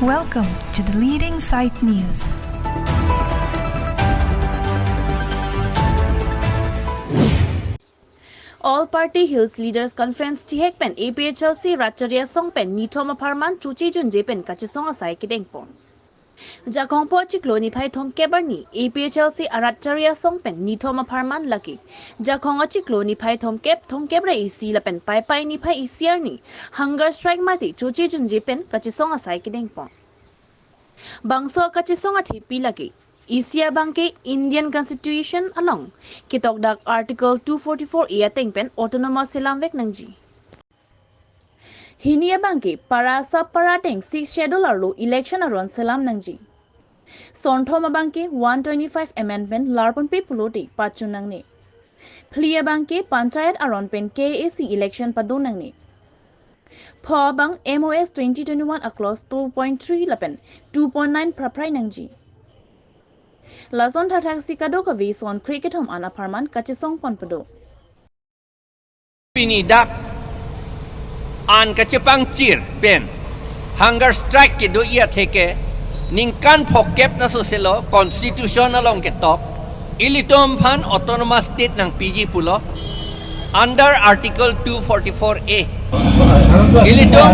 Welcome to the leading site news. All Party Hills Leaders Conference tihek pen APHLC ratchari asong pen Nithom apharman Choche Junje pen Kachesong asai kedeng pon. Jakong po chiklo ni phai thom kebarni APHLC ratchari asong pen Nithom apharman laki. Jakong chiklo ni phai thom kebra isi la pen pai ni phai isiar ni hunger strike mati Choche Junje pen Kachesong asai kedeng pon. Bangso Kachesong at hipi laki. Isia bangke Indian Constitution along kitok dak Article 244 ia tengpen autonomous silamvek nangji. Hinia bangke para sub parateng 6 schedule arlo election aron selam nangji. Sonthoma bangke 125 amendment larpon pe pulote pachun nangne. Plia bangke panchayat aron pen KAC election padon nangne. Pho bang MOS 2021 across 2.3 lapen 2.9 praprai nangji. Lason thatak sikado ka vison cricket home ana apharman Kachesong ponpado. Pinidak an kachepang chir pen hunger strike ke do ia theke ningkan phokep na soselo constitutional ong ketok ilitom phan autonomous state nang PG pulo under article 244A ilitom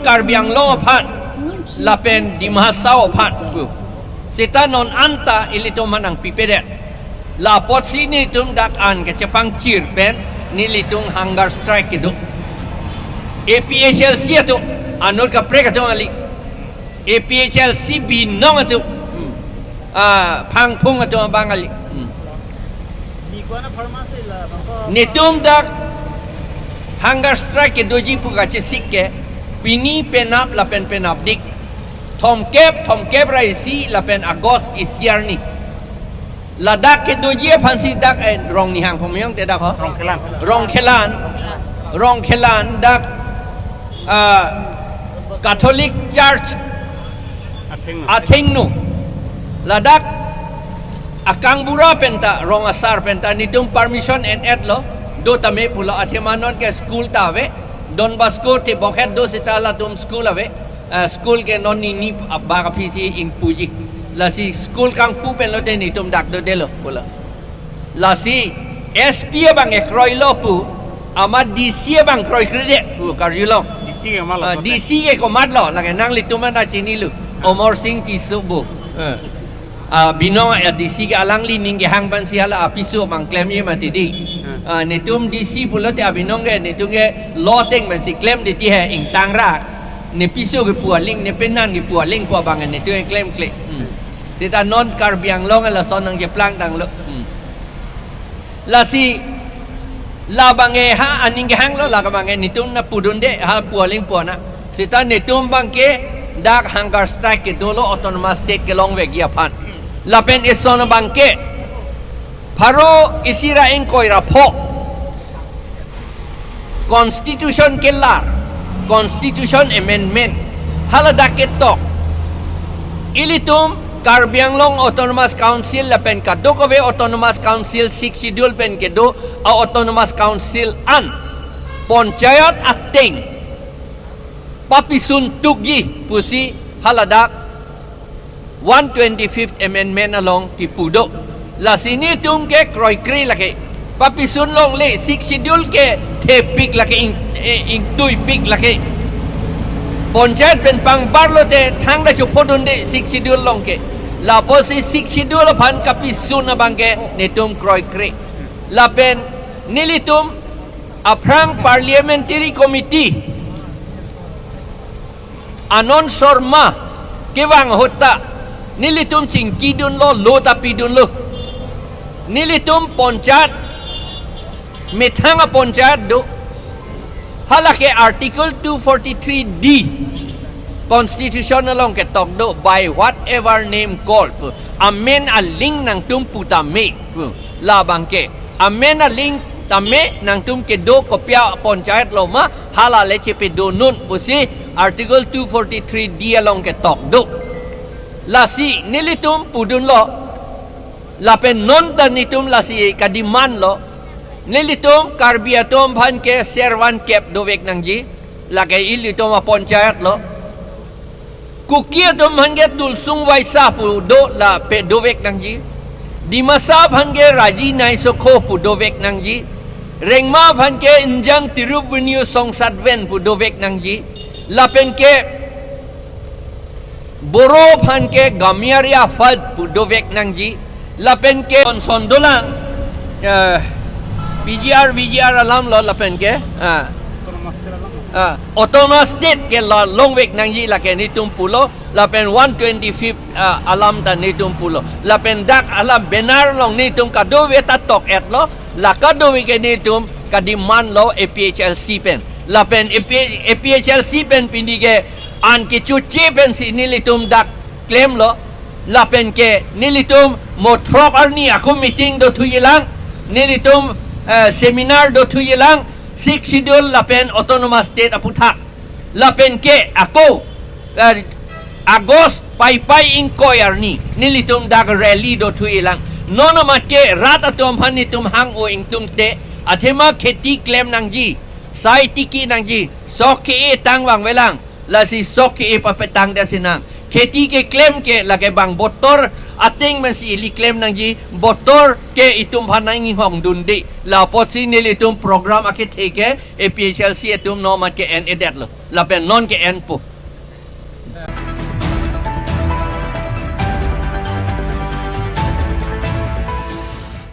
karbiang long phan lapen di mahasao phan sita non anta ilitom manang pipedet la pot sini tum dak an ke cepang chir pen nilitung hunger strike itu APHLC itu anur ka prek itu ali APHLC binong itu phang phung itu bangali nitum dak hunger strike itu ji puga cesikke pini penap la pen penap dik thom kep raisi la pen agos isiarni la dak ke dojie phansi dak rong ni hang phomyong te dak ho rong khelan dak Catholic Church athengnu la dak akang bura penta rong asar penta nitung permission and edlo do tame pula athemanon ke school tave Don Bosco te bokhet do sitala tum school ave school ke non ni baga phisi ing puji la si school kang pu pen lo te ni tum dak do delo pula la si SP bang ekroi lo pu ama DC bang kroi krede pu karjulo DC ke komat lo la ke nang li tum na chini lu omor sing ti subu binong DC ke alang li ning ke hang ban siala apisu mang claim ye mati di netum DC pula te abinong ke netum ke loteng ban si claim de ti he ing tang ra ne pisu ke pualing ne penan ke pualing po bang ne tu claim sita non karbiang long la son nang ke plang tang lo la si la bange ha aning ke hang lo la ka bange netum na pudun de ha pualing po na sita netum bang ke dak hunger strike ke dolo autonomous state ke long ve gia phan lapen isona bangke pharo isira engkoi rapho constitution kelar constitution amendment halada ketok ilitum karbianglong autonomous council lapen kadokove autonomous council 6 schedule pen kedo autonomous council an panchayat ateng papisun tugi pusi haladak 125th amendment along tipudo la sini tum ke kroi kri lake papisun long le 6 schedule ke thepik lake ing tui pik lake panchayat pen pang barlo te thang da chupodun de 6 schedule long ke la posi 6 schedule phan kapisun bangke netum kroi kri la pen nilitum aprang parliamentary committee anon sorma kewang hota nilitum cingki dun lo tapi dun lo nilitum poncat methanga poncat do halake article 243D constitutional long ke tok do by whatever name called amen a link nang tum putame la bangke amen a link tame nang tum ke do kopya poncat lo ma halale chepe do nun pusi article 243D along ke tok do lasi nilitum pudun lo lapen non tanitum lasi kadiman lo nilitum karbiatum phan ke servan kep dovek nang ji lagay ilitum aponchayat lo kukiatum phan ke tulsung waisa pu do la pe dovek nang ji dimasa phan ke raji nai sokho pu dovek nang ji rengma phan ke injang tirubunyu songsadven pu dovek nang ji lapen ke boro phan ke gamiaria fad pu dovek nang ji lapen ke sondolang VGR alam lo lapen ke autonomous state ke la longwek nang ji la ke nitum pulo lapen 125 alam ta nitum pulo lapen dak alam benar long nitum kadove ta tok et lo la kadove ke nitum kadiman lo APHLC pen lapen APHLC pen pindige an ke chuche pen si nilitum dak claim lo lapen ke nilitum motrok arni aku meeting do thuyilang nilitum seminar do thuyilang sik schedule lapen autonomous state aputhak lapen ke ako Agos pai inkoy arni nilitum dak rally do thuyilang nono mat ke rat atom hanitum hang o ingtum te athema kheti claim nang ji sai tiki nang ji sok ke tang wang welang la si sok ke papetang da sinang kheti ke claim ke la ke bang botor ating man si ili claim nang ji botor ke itum phanang hong dundi la potsi nilitum program akit ke APHLC itum no mat ke en edet lo la pen non ke en pu